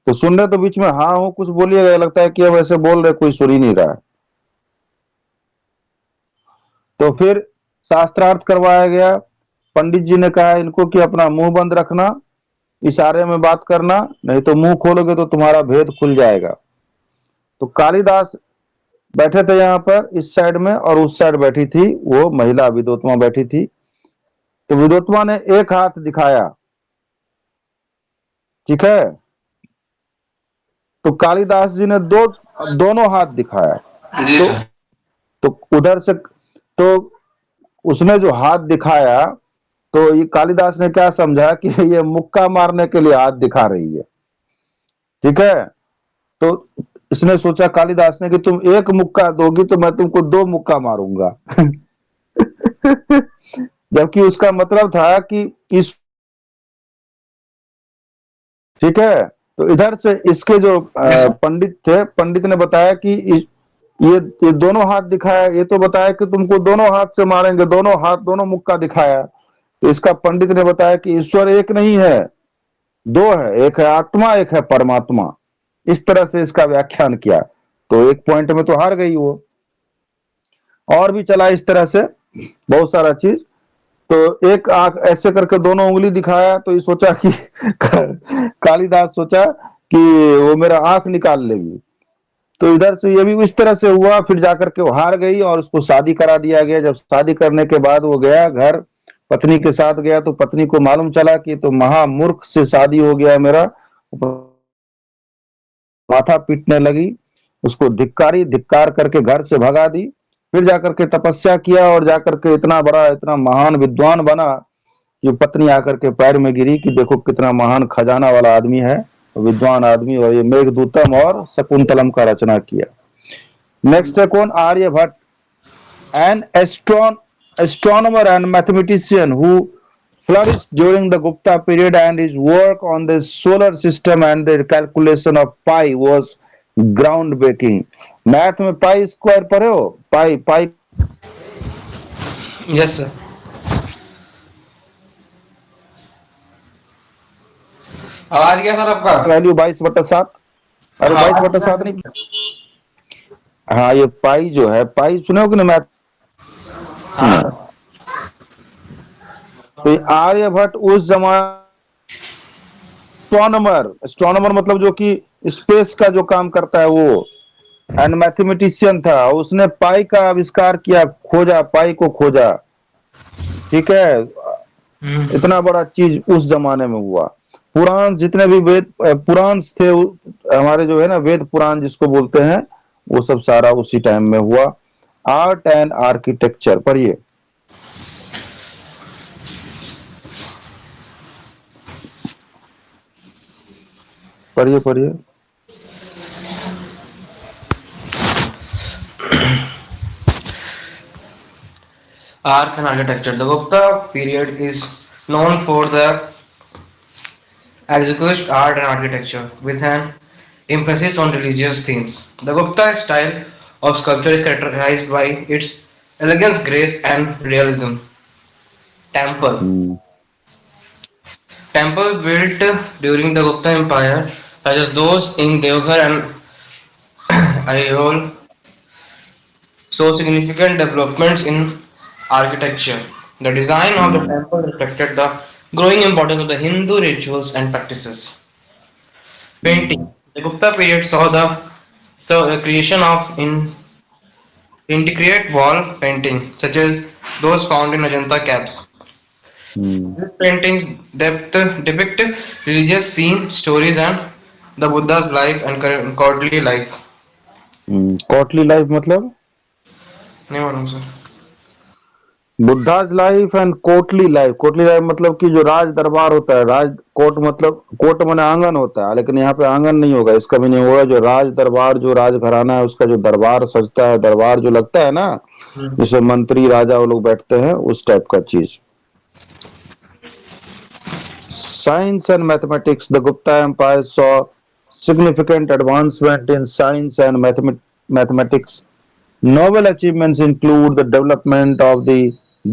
Speaker 1: तो सुन रहे तो बीच में हाँ हूं कुछ बोलिएगा, लगता है कि अब ऐसे बोल रहे कोई सुन ही नहीं रहा है. तो फिर शास्त्रार्थ करवाया गया. पंडित जी ने कहा इनको कि अपना मुंह बंद रखना, इशारे में बात करना, नहीं तो मुंह खोलोगे तो तुम्हारा भेद खुल जाएगा. तो कालिदास बैठे थे यहाँ पर इस साइड में, और उस साइड बैठी थी वो महिला विद्वत्मा बैठी थी। तो विद्वत्मा ने एक हाथ दिखाया, ठीक है, तो कालिदास जी ने दोनों हाथ दिखाया।
Speaker 2: जी
Speaker 1: तो
Speaker 2: सर।
Speaker 1: तो उधर से, तो उसने जो हाथ दिखाया, तो ये कालिदास ने क्या समझा कि ये मुक्का मारने के लिए हाथ दिखा रही है, ठीक है। तो इसने सोचा कालिदास ने कि तुम एक मुक्का दोगी तो मैं तुमको दो मुक्का मारूंगा। जबकि उसका मतलब था कि इस, ठीक है। तो इधर से इसके जो
Speaker 2: जी सर।
Speaker 1: पंडित थे, पंडित ने बताया कि ये दोनों हाथ दिखाया, ये तो बताया कि तुमको दोनों हाथ से मारेंगे, दोनों हाथ दोनों मुक्का दिखाया। तो इसका पंडित ने बताया कि ईश्वर एक नहीं है, दो है, एक है आत्मा, एक है परमात्मा। इस तरह से इसका व्याख्यान किया। तो एक पॉइंट में तो हार गई वो। और भी चला इस तरह से बहुत सारा चीज। तो एक आंख ऐसे करके दोनों उंगली दिखाया, तो ये सोचा कि कालिदास सोचा कि वो मेरा आंख निकाल लेगी। तो इधर से ये भी इस तरह से हुआ, फिर जाकर के वो हार गई और उसको शादी करा दिया गया। जब शादी करने के बाद वो गया घर, पत्नी के साथ गया, तो पत्नी को मालूम चला कि तो महामूर्ख से शादी हो गया मेरा। माथा पीटने लगी, उसको धिक्कारी, धिक्कार करके घर से भगा दी। फिर जाकर के तपस्या किया और जाकर के इतना बड़ा, इतना महान विद्वान बना कि पत्नी आकर के पैर में गिरी कि देखो कितना महान खजाना वाला आदमी है, विद्वान आदमी, और ये मेघदूतम और शकुंतलम का रचना किया। नेक्स्ट है कौन? Aryabhata, an astronomer and mathematician who flourished during the Gupta period, and his work on the solar system and the calculation of pi was groundbreaking. Math में पाई स्क्वायर पढ़े हो? पाई पाई
Speaker 2: यस सर। आवाज गया सर आपका?
Speaker 1: Value 22/7। अरे
Speaker 2: हाँ,
Speaker 1: 22/7 नहीं, हाँ ये पाई जो है, पाई सुने हो कि नहीं मैथ
Speaker 2: हाँ
Speaker 1: में?
Speaker 2: सर।
Speaker 1: तो आर्यभट्ट उस जमाने, एस्ट्रोनमर, एस्ट्रोनमर मतलब जो कि स्पेस का जो काम करता है वो, एंड मैथमेटिशियन था। उसने पाई का आविष्कार किया, खोजा, पाई को खोजा, ठीक है। इतना बड़ा चीज उस जमाने में हुआ। पुराण जितने भी वेद पुराण थे, हमारे जो है ना वेद पुराण जिसको बोलते हैं, वो सब सारा उसी टाइम में हुआ। आर्ट एंड आर्किटेक्चर पढ़िए, पढ़िए पढ़िए।
Speaker 2: Art and architecture. The Gupta period is known for the exquisite art and architecture with an emphasis on religious themes. The Gupta style of sculpture is characterized by its elegance, grace, and realism. Temple.
Speaker 1: Hmm
Speaker 2: Temples built during the Gupta Empire, such as those in Devghar and Aiol, show significant developments in architecture. The design of the
Speaker 1: hmm
Speaker 2: temple reflected the growing importance of the Hindu rituals and practices.
Speaker 1: Hmm
Speaker 2: Painting. The Gupta period saw the creation of intricate wall painting, such as those found in Ajanta caves.
Speaker 1: Hmm
Speaker 2: These paintings depict religious scenes, stories, and the Buddha's life and godly life.
Speaker 1: Godly life मतलब?
Speaker 2: नहीं मालूम sir.
Speaker 1: Buddha's life and godly life. Godly life मतलब कि जो राज दरबार होता है, राज coat मतलब कोट माने आंगन होता है, लेकिन यहाँ पे आंगन नहीं होगा, इसका भी नहीं होगा। जो राज दरबार, जो राजघराना है, उसका जो दरबार सजता है, दरबार जो लगता है ना, जिसमें मंत्री राजा वो लोग बैठते हैं, उस टाइप का चीज। Science and mathematics. The Gupta Empire saw significant advancement in science and mathematics. Notable achievements include the development of the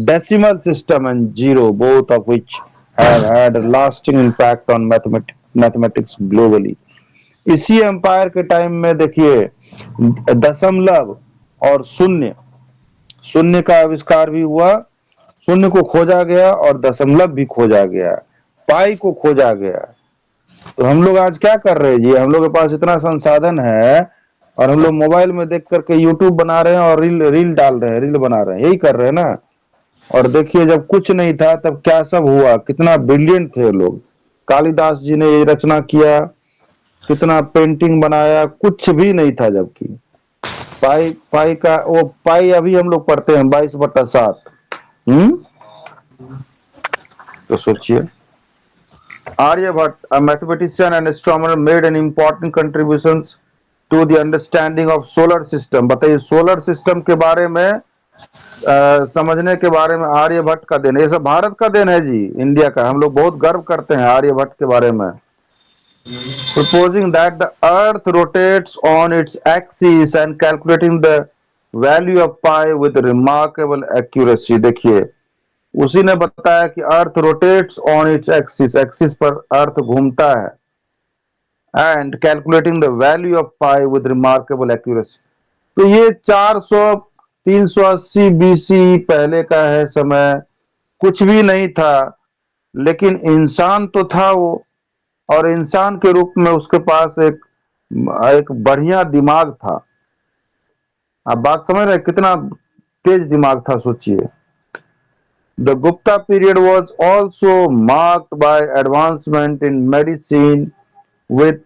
Speaker 1: decimal system and zero, both of which have had a lasting impact on mathematics globally. इसी empire के time में देखिए, दशमलव और शून्य, शून्य का आविष्कार भी हुआ, शून्य को खोजा गया और दशमलव भी खोजा गया, पाई को खोजा गया। तो हम लोग आज क्या कर रहे हैं जी? हम लोग के पास इतना संसाधन है, और हम लोग मोबाइल में देख करके यूट्यूब बना रहे हैं और रील रील डाल रहे हैं, रील बना रहे हैं, यही कर रहे हैं ना। और देखिए जब कुछ नहीं था तब क्या सब हुआ, कितना ब्रिलियंट थे लोग। कालिदास जी ने ये रचना किया, कितना पेंटिंग बनाया, कुछ भी नहीं था। जबकि पाई पाई का वो पाई अभी हम लोग पढ़ते हैं 22/7। तो सोचिए, Aryabhatta, a mathematician and astronomer, made an important contributions to the understanding of solar system। बताइए सोलर सिस्टम के बारे में समझने के बारे में आर्यभट्ट का देन है। ये सब भारत का देन है जी, इंडिया का। हम लोग बहुत गर्व करते हैं आर्यभट्ट के बारे में। Proposing that the earth rotates on its axis and calculating the value of pi with remarkable accuracy। देखिए उसी ने बताया कि अर्थ rotates on its axis, axis पर अर्थ घूमता है, and calculating the value of pi with remarkable accuracy. तो ये 380 बीसी पहले का है समय, कुछ भी नहीं था, लेकिन इंसान तो था वो। और इंसान के रूप में उसके पास एक बढ़िया दिमाग था। आप बात समझ रहे हैं, कितना तेज दिमाग था, सोचिए। The Gupta period was also marked by advancement in medicine, with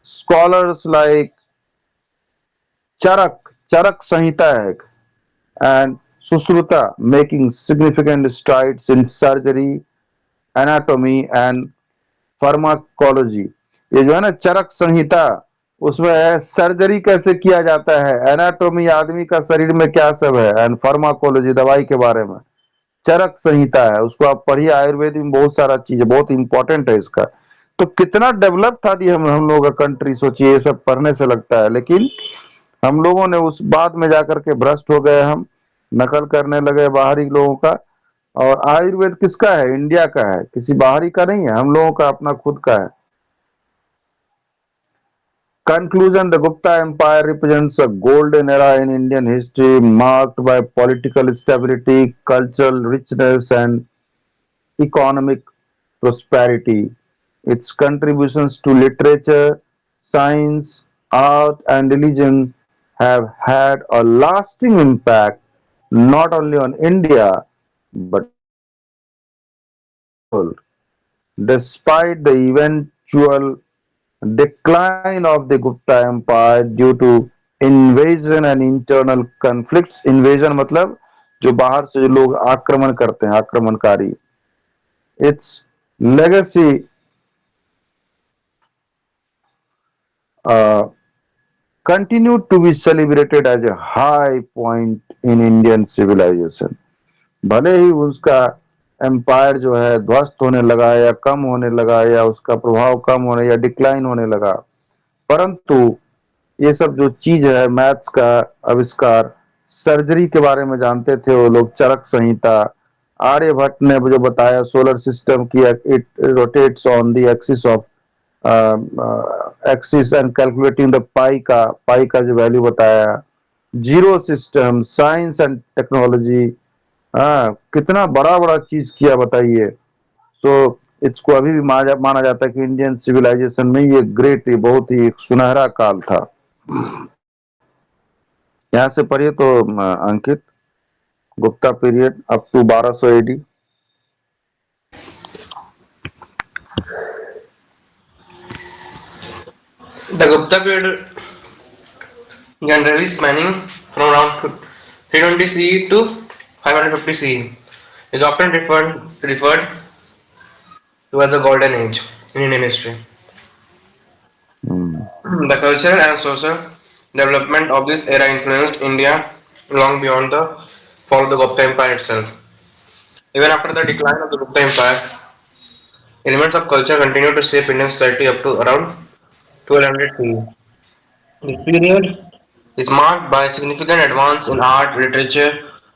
Speaker 1: scholars like Charak Samhita and Susruta making significant strides in surgery, anatomy and pharmacology. ये जो है ना चरक संहिता, उसमें है सर्जरी कैसे किया जाता है, एनाटॉमी आदमी का शरीर में क्या सब है, एंड फार्माकोलॉजी दवाई के बारे में चरक संहिता है। उसको आप पढ़िए, आयुर्वेद में बहुत सारा चीज है, बहुत इंपॉर्टेंट है इसका। तो कितना डेवलप था दी हम लोगों का कंट्री, सोचिए। ये सब पढ़ने से लगता है, लेकिन हम लोगों ने उस बाद में जाकर के भ्रष्ट हो गए, हम नकल करने लगे बाहरी लोगों का। और आयुर्वेद किसका है, इंडिया का है, किसी बाहरी का नहीं है, हम लोगों का अपना खुद का है। Conclusion: The Gupta Empire represents a golden era in Indian history, marked by political stability, cultural richness and economic prosperity. Its contributions to literature, science, art and religion have had a lasting impact not only on India but world. Despite the eventual decline of the Gupta Empire due to invasion and internal conflicts, invasion मतलब जो बाहर से जो लोग आक्रमण करते हैं, आक्रमणकारी, its legacy uh, continued to be celebrated as a high point in Indian civilization। भले ही उसका एम्पायर जो है ध्वस्त होने लगा या कम होने लगा या उसका प्रभाव कम होने या डिक्लाइन होने लगा, परंतु ये सब जो चीज है, मैथ्स का आविष्कार, सर्जरी के बारे में जानते थे वो लोग, चरक संहिता, आर्यभट्ट ने जो बताया सोलर सिस्टम की, it rotates on the axis of axis and calculating the pi का जो वैल्यू बताया, zero system, science and technology, हाँ कितना बड़ा बड़ा चीज किया बताइए। तो इसको अभी भी माना जाता है कि इंडियन सिविलाइजेशन में ये ग्रेट, ये बहुत ही एक सुनहरा काल था। यहाँ से पढ़िए तो Ankit, Gupta period up to 1200 AD.
Speaker 2: The Gupta period, generally spanning from around 320 CE to 550 CE, is often referred to as the Golden Age in Indian history. The cultural and social development of this era influenced India long beyond the fall of the Gupta Empire itself. Even after the decline of the Gupta Empire, elements of culture continued to shape Indian society up to around 1200 CE. This period is marked by significant advance in art, literature,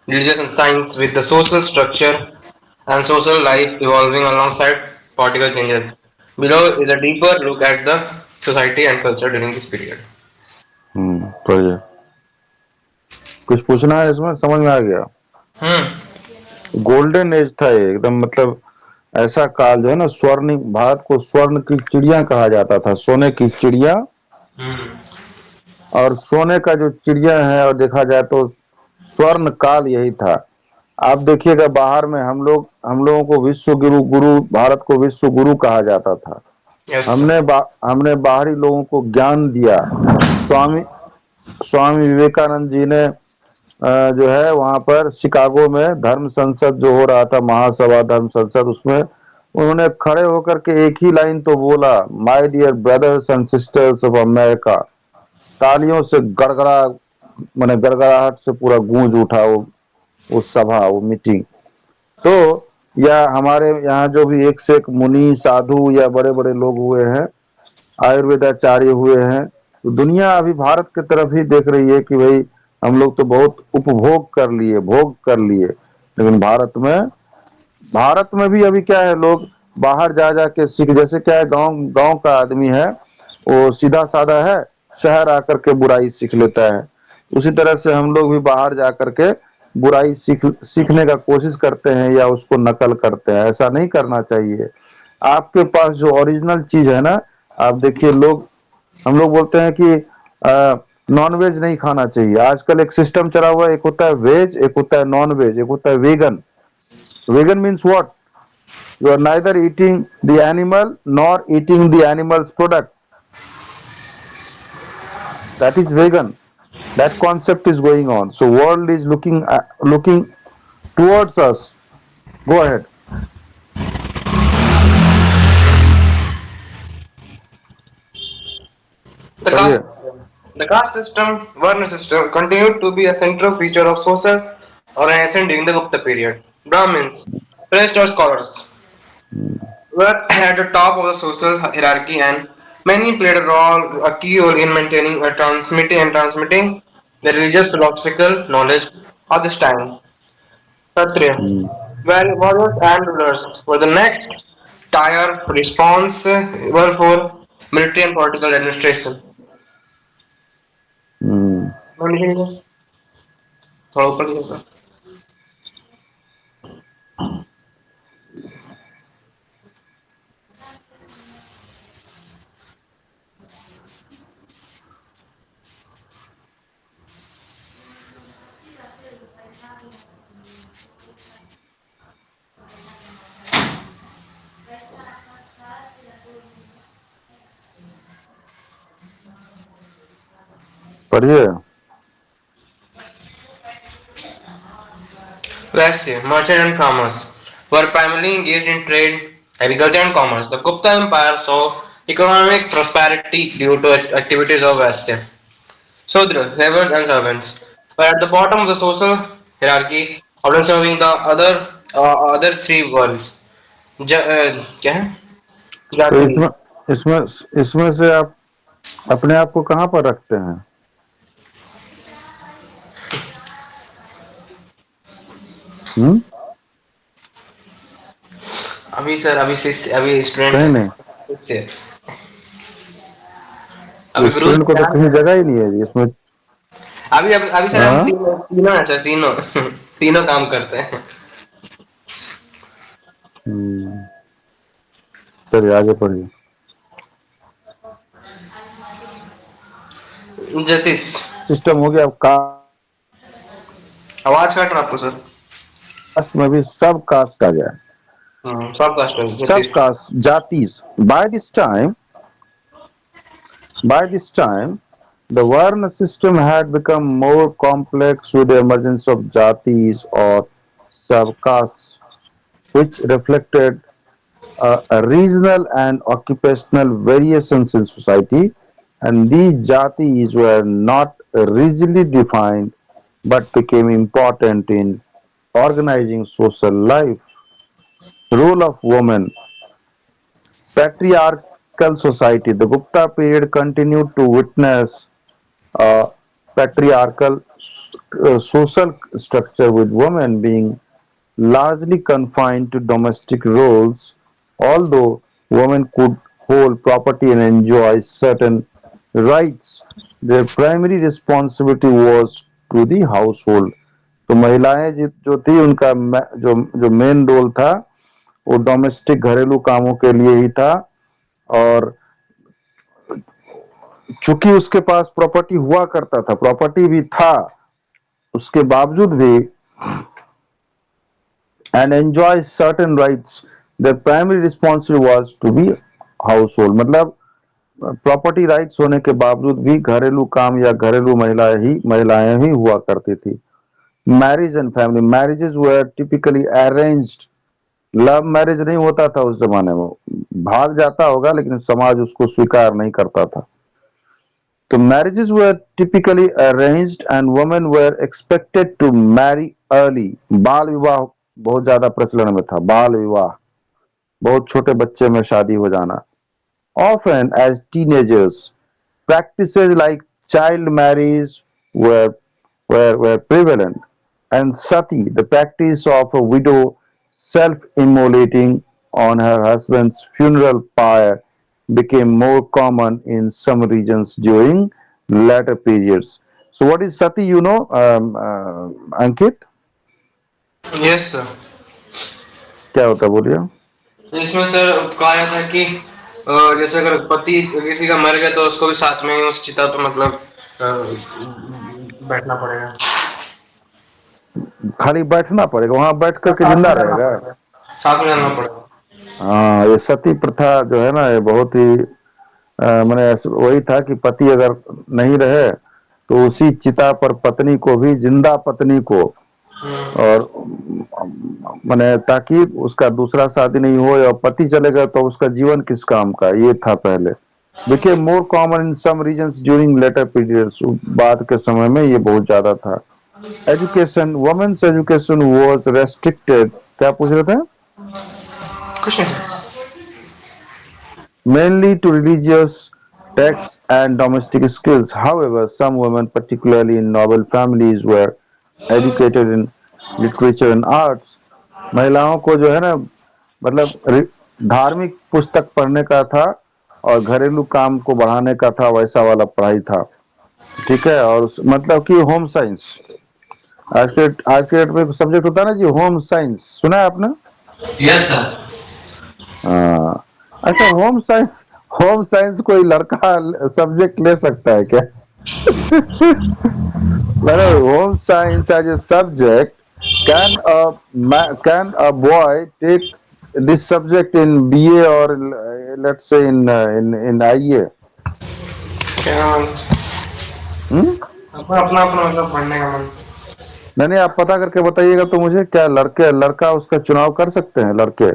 Speaker 2: religious and science, with the social structure and social life evolving alongside political changes. Below is a deeper look at the society and culture during this period.
Speaker 1: पढ़िए, कुछ पूछना है इसमें, समझ में आ गया।
Speaker 2: Hmm.
Speaker 1: Golden age था ये एकदम, मतलब ऐसा काल जो है ना, स्वर्ण, भारत को स्वर्ण की चिड़िया कहा जाता था, सोने की चिड़िया।
Speaker 2: Hmm.
Speaker 1: और सोने का जो चिड़िया है, और देखा जाए तो स्वर्ण काल यही था। आप देखिएगा बाहर में हम लोगों को विश्व गुरु गुरु भारत को विश्व गुरु कहा जाता था।
Speaker 2: Yes, sir.
Speaker 1: हमने बाहरी लोगों को ज्ञान दिया। स्वामी स्वामी विवेकानंद जी ने जो है वहां पर शिकागो में धर्म संसद जो हो रहा था, महासभा धर्म संसद, उसमें उन्होंने खड़े होकर के एक ही लाइन तो बोला, my dear brothers and sisters of America. तालियों से गड़गड़ा, मैंने गड़गड़ाहट से पूरा गूंज उठा वो सभा, वो मीटिंग। तो या हमारे यहाँ जो भी एक से एक मुनि साधु या बड़े बड़े लोग हुए हैं, आयुर्वेदाचार्य हुए हैं, तो दुनिया अभी भारत की तरफ ही देख रही है कि भाई हम लोग तो बहुत उपभोग कर लिए, भोग कर लिए, लेकिन भारत में भी अभी क्या है, लोग बाहर जा जा के सीख, जैसे क्या है, गांव गांव का आदमी है, वो सीधा साधा है, शहर आकर के बुराई सीख लेता है। उसी तरह से हम लोग भी बाहर जा करके बुराई सीखने का कोशिश करते हैं या उसको नकल करते हैं। ऐसा नहीं करना चाहिए। आपके पास जो ओरिजिनल चीज है ना, आप देखिए, हम लोग बोलते हैं कि नॉन वेज नहीं खाना चाहिए। आजकल एक सिस्टम चला हुआ है, एक होता है वेज, एक होता है नॉन वेज, एक होता है vegan. Vegan means what? You are neither eating the animal nor eating the animal's product. That is vegan. That concept is going on. So world is looking towards us. Go ahead.
Speaker 2: The caste
Speaker 1: पढ़िए।
Speaker 2: system. The caste system, Varna system, continued to be a central feature of social organization during the Gupta period. Brahmins, priests or scholars, were at the top of the social hierarchy and many played a key role in maintaining and transmitting the religious philosophical knowledge of this time. Kshatriya, warriors and rulers were the next tier response were for military and political administration.
Speaker 1: हम्म,
Speaker 2: थोड़ा ऊपर लीजिएगा।
Speaker 1: पढ़िए।
Speaker 2: Vaisya, merchant and farmers were primarily engaged in trade, agriculture and commerce. The Gupta Empire saw economic prosperity due to activities of Vaisya. Sudra, laborers and servants, were at the bottom of the social hierarchy, often serving the other three worlds. क्या है?
Speaker 1: तो
Speaker 2: जाति।
Speaker 1: इसमें से आप अपने आप को कहाँ पर रखते हैं? हम्म?
Speaker 2: अभी सर अभी स्टूडेंट
Speaker 1: कहीं
Speaker 2: है।
Speaker 1: नहीं।
Speaker 2: इससे
Speaker 1: तो
Speaker 2: अभी गुरु
Speaker 1: स्टूडेंट को तो कहीं जगह ही नहीं है इसमें।
Speaker 2: अभी सर हम
Speaker 1: हाँ।
Speaker 2: तीनों तीनों हैं सर तीनों तीनों काम करते हैं।
Speaker 1: हम्म, चलिए आगे पढ़िए।
Speaker 2: जतिश
Speaker 1: सिस्टम हो गया। अब
Speaker 2: आवाज काट रहा आपको सर।
Speaker 1: कास्ट में भी सब कास्ट आ गया।
Speaker 2: सब कास्ट
Speaker 1: सब
Speaker 2: जतिश।
Speaker 1: caste jatis. By this time, the Varna system had become more complex with the emergence of jatis or subcastes, which reflected regional and occupational variations in society. And these jatis were not rigidly defined but became important in organizing social life. Role of women. Patriarchal society. The Gupta period continued to witness a patriarchal social structure, with women being largely confined to domestic roles, although women could hold property and enjoy certain rights. Their primary responsibility was to the household. तो महिलाएं जो थी, उनका जो जो main role था, वो domestic घरेलू कामों के लिए ही था। और चूंकि उसके पास प्रॉपर्टी हुआ करता था, प्रॉपर्टी भी था, उसके बावजूद भी and enjoy certain rights, their primary responsibility was to be household. मतलब प्रॉपर्टी राइट्स होने के बावजूद भी घरेलू काम या घरेलू महिलाएं ही हुआ करती थी। Marriage and family, marriages were typically arranged, love marriage नहीं होता था उस जमाने में, भाग जाता होगा लेकिन समाज उसको स्वीकार नहीं करता था। तो marriages were typically arranged and women were expected to marry early. बाल विवाह बहुत ज्यादा प्रचलन में था, बाल विवाह, बहुत छोटे बच्चे में शादी हो जाना। Often as teenagers, practices like child marriage were were prevalent, and sati, the practice of a widow self-immolating on her husband's funeral pyre, became more common in some regions during later periods. So, what is sati? Ankit,
Speaker 2: yes sir.
Speaker 1: क्या होता है बोलिए?
Speaker 2: इसमें sir कहा जाता है कि जैसे अगर पति किसी का मर गया तो उसको भी साथ में ही उस चिता पे मतलब बैठना पड़ेगा।
Speaker 1: खाली बैठना पड़ेगा, वहां बैठ करके
Speaker 2: साथ
Speaker 1: जिंदा
Speaker 2: में रहना
Speaker 1: रहेगा?
Speaker 2: पड़ेगा, साथ में रहना पड़ेगा।
Speaker 1: हाँ, ये सती प्रथा जो है ना, ये बहुत ही मैंने वही था कि पति अगर नहीं रहे तो उसी चिता पर पत्नी को भी, जिंदा पत्नी को, और मैंने ताकि उसका दूसरा शादी नहीं हो, या पति चले गए तो उसका जीवन किस काम का, ये था पहले। became more common in some regions during later periods, बाद के समय में ये बहुत ज्यादा था। Education, women's education was restricted, क्या पूछ रहे थे?
Speaker 2: कुछ नहीं।
Speaker 1: Mainly to religious texts and domestic skills. However, some women, particularly in noble families, were educated in literature and arts. महिलाओं को जो है ना, मतलब धार्मिक पुस्तक पढ़ने का था और घरेलू काम को बढ़ाने का था, वैसा वाला पढ़ाई था। ठीक है, और मतलब कि होम साइंस, आज के डेट में सब्जेक्ट होता है ना जी, होम साइंस, सुना है आपने?
Speaker 2: Yes sir.
Speaker 1: हाँ। अच्छा, होम साइंस कोई लड़का सब्जेक्ट ले सकता है क्या? मतलब home science as a subject, can can a boy take this subject in BA or let's say in IA?
Speaker 2: क्या
Speaker 1: हम्म?
Speaker 2: अपना अपना अपना मतलब पढ़ने का मन।
Speaker 1: नहीं, आप पता करके बताइएगा तो मुझे, क्या लड़का उसका चुनाव कर सकते हैं लड़के,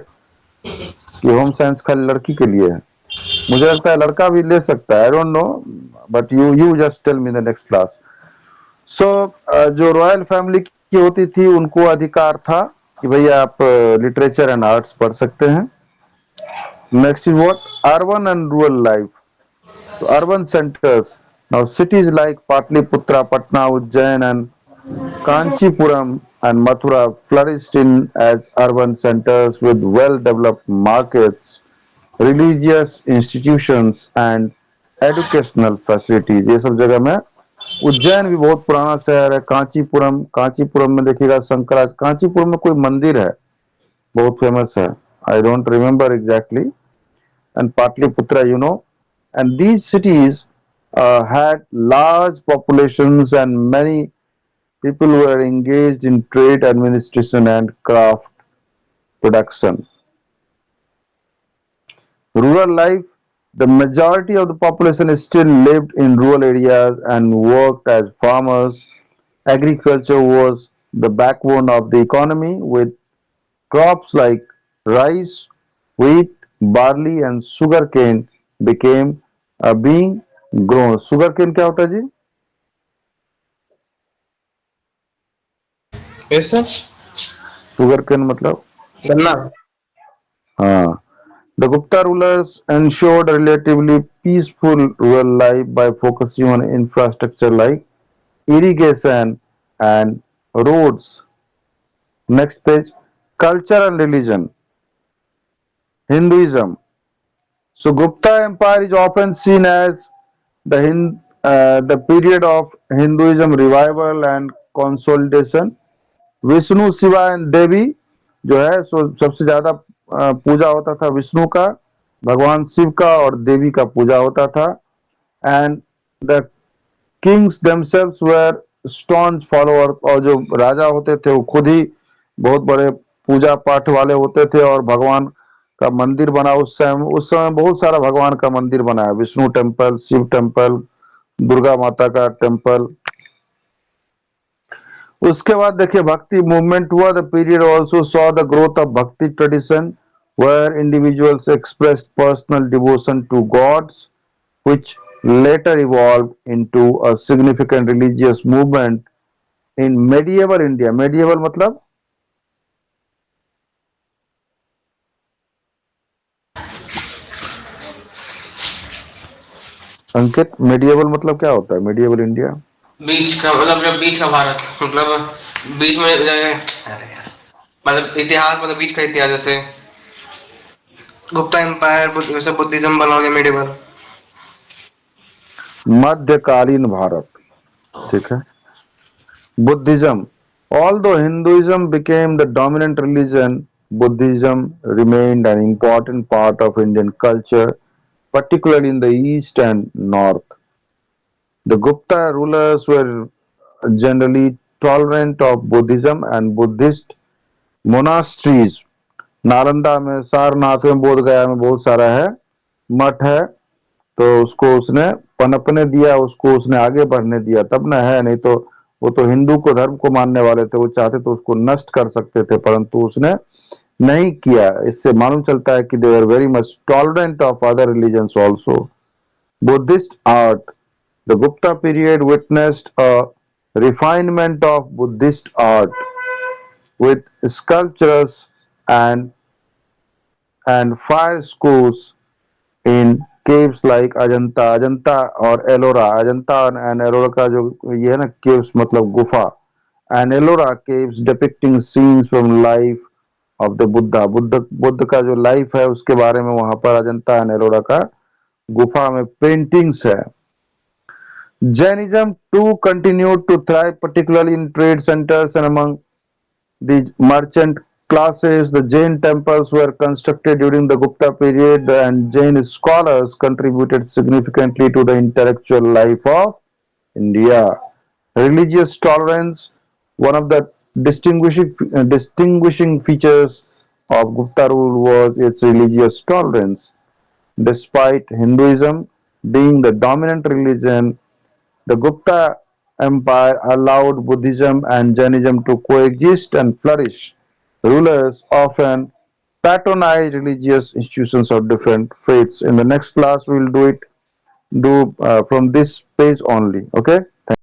Speaker 1: कि होम साइंस खाली लड़की के लिए है? मुझे लगता है लड़का भी ले सकता है, I don't know, but you just tell me the next class. So जो रॉयल फैमिली की होती थी उनको अधिकार था कि भैया आप लिटरेचर एंड आर्ट्स पढ़ सकते हैं। Next is what, urban and rural life. So urban centers, now cities like Patliputra, Patna, Ujjain and Kanchipuram and Mathura flourished in as urban centers with well-developed markets, religious institutions and educational facilities। ये सब जगह में, उज्जैन भी बहुत पुराना शहर है। कांचीपुरम में देखिएगा, शंकराचार्य, कांचीपुरम में कोई मंदिर है बहुत फेमस है, I don't remember exactly. And Pataliputra, and these cities had large populations and many people were engaged in trade, administration and craft production. Rural life, the majority of the population still lived in rural areas and worked as farmers. Agriculture was the backbone of the economy, with crops like rice, wheat, barley and sugarcane became being grown. Sugarcane क्या होता है जी?
Speaker 2: Yes sir.
Speaker 1: Sugarcane मतलब,
Speaker 2: गन्ना।
Speaker 1: हाँ। The Gupta rulers ensured a relatively peaceful rural life by focusing on infrastructure like irrigation and roads. Next page, culture and religion. Hinduism. So Gupta Empire is often seen as the period of Hinduism revival and consolidation. Vishnu, Shiva and Devi जो है, सो सबसे ज्यादा पूजा होता था विष्णु का, भगवान शिव का और देवी का पूजा होता था। And The kings themselves were staunch followers, और जो राजा होते थे वो खुद ही बहुत बड़े पूजा पाठ वाले होते थे और भगवान का मंदिर बना उस समय बहुत सारा भगवान का मंदिर बना है, विष्णु टेम्पल, शिव टेम्पल, दुर्गा माता का टेम्पल। उसके बाद देखिए भक्ति मूवमेंट हुआ। The period also saw the growth of bhakti tradition where individuals express personal devotion to gods which later evolved into a significant religious movement in medieval India. Medieval मतलब अंकित, medieval मतलब क्या होता है? medieval India.
Speaker 2: बीच का मतलब जब बीच का भारत मतलब बीच में मतलब इतिहास मतलब बीच का इतिहास जैसे गुप्ता एम्पायर जैसे बुद्धिज्म बना हो गया मेडिवल।
Speaker 1: मध्यकालीन भारत, ठीक है। Buddhism. Although Hinduism became the dominant religion, Buddhism remained an important part of Indian culture, particularly in the east and north. The Gupta rulers were generally tolerant of Buddhism and Buddhist monasteries. Nalanda में, सारनाथ में, बोध गया में बहुत सारा है, मठ है। तो उसको उसने पनपने दिया, उसको उसने आगे बढ़ने दिया, तब ना है, नहीं तो वो तो हिंदू को धर्म को मानने वाले थे, वो चाहते तो उसको नष्ट कर सकते थे, परंतु उसने नहीं किया। इससे मालूम चलता है कि they are very much tolerant of other religions also. Buddhist art, the Gupta period witnessed a refinement of Buddhist art with sculptures and fire schools in caves like Ajanta, Ajanta और एलोरा, अजंता एंड एलोरा का जो ये है ना केव्स मतलब गुफा, and Ellora caves depicting scenes from life of the Buddha, Buddha का जो लाइफ है उसके बारे में वहां पर अजंता एंड एलोरा का गुफा में पेंटिंग्स है। Jainism too continued to thrive particularly in trade centers and among the merchant classes. The Jain temples were constructed during the Gupta period, and Jain scholars contributed significantly to the intellectual life of India. Religious tolerance, one of the distinguishing features of Gupta rule was its religious tolerance. Despite Hinduism being the dominant religion, the Gupta Empire allowed Buddhism and Jainism to coexist and flourish. Rulers often patronized religious institutions of different faiths. In the next class, we will do from this page only. Okay.